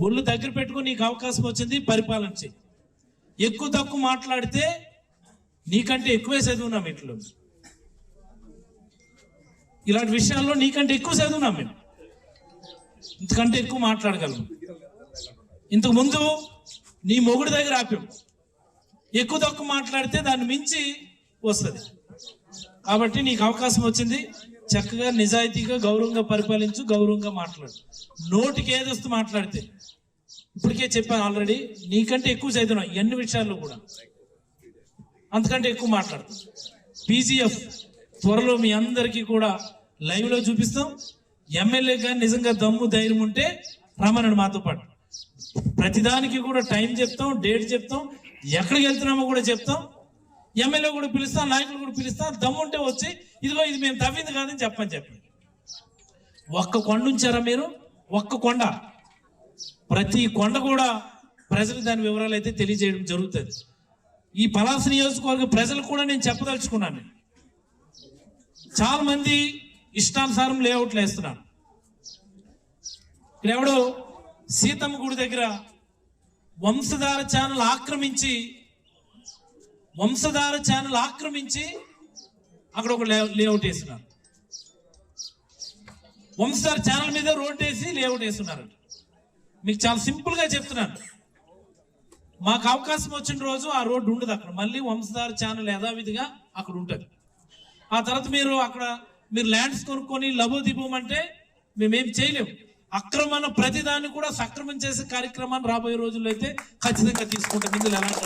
ఒళ్ళు దగ్గర పెట్టుకుని నీకు అవకాశం వచ్చింది, పరిపాలన చేయి. ఎక్కువ తక్కువ మాట్లాడితే నీకంటే ఎక్కువే చదువున్నాం ఇంట్లో. ఇలాంటి విషయాల్లో నీకంటే ఎక్కువ చదువున్నాం మేము, ఇంతకంటే ఎక్కువ మాట్లాడగలం. ఇంతకు ముందు నీ మొగుడి దగ్గర ఆపాం, ఎక్కువ తక్కువ మాట్లాడితే దాన్ని మించి వస్తుంది. కాబట్టి నీకు అవకాశం వచ్చింది, చక్కగా నిజాయితీగా గౌరవంగా పరిపాలించు, గౌరవంగా మాట్లాడు. నోటికి ఏదొస్తూ మాట్లాడితే, ఇప్పటికే చెప్పాను ఆల్రెడీ, నీకంటే ఎక్కువ చదువున్నాం ఎన్ని విషయాల్లో కూడా, అంతకంటే ఎక్కువ మాట్లాడుతాం. పీజీఎఫ్ త్వరలో మీ అందరికీ కూడా లైవ్ లో చూపిస్తాం. ఎమ్మెల్యే కానీ నిజంగా దమ్ము ధైర్యం ఉంటే రమ్మనండి మాతో పాటు. ప్రతిదానికి కూడా టైం చెప్తాం, డేట్ చెప్తాం, ఎక్కడికి వెళ్తున్నామో కూడా చెప్తాం. ఎమ్మెల్యే కూడా పిలుస్తాం, నాయకులు కూడా పిలుస్తాం. దమ్ము ఉంటే వచ్చి ఇదిగో ఇది మేము తవ్వింది కాదని చెప్పండి. ఒక్క కొండ ఉంచారా మీరు? ఒక్క కొండ. ప్రతి కొండ కూడా ప్రజలకు దాని వివరాలు అయితే తెలియజేయడం జరుగుతుంది. ఈ పలాస నియోజకవర్గ ప్రజలకు కూడా నేను చెప్పదలుచుకున్నాను. చాలా మంది ఇష్టానుసారం లేఅవుట్లు వేస్తున్నారు. ఇక్కడెవడో సీతమ్మ గుడి దగ్గర వంశధార ఛానల్ ఆక్రమించి అక్కడ ఒక లేఅవుట్ వేస్తున్నారు. వంశధార ఛానల్ మీద రోడ్ వేసి లేఅవుట్ వేస్తున్నారు. మీకు చాలా సింపుల్ గా చెప్తున్నాను, మాకు అవకాశం వచ్చిన రోజు ఆ రోడ్డు ఉండదు అక్కడ. మళ్ళీ వంశధార ఛానల్ యథావిధిగా అక్కడ ఉంటుంది. ఆ తర్వాత మీరు ల్యాండ్స్ కొనుక్కొని లబోదిబోం అంటే మేమేం చేయలేము. అక్రమణ ప్రతిదాన్ని కూడా సక్రమం చేసే కార్యక్రమాన్ని రాబోయే రోజుల్లో అయితే ఖచ్చితంగా తీసుకుంటాం. ఇందులో ఎలాంటి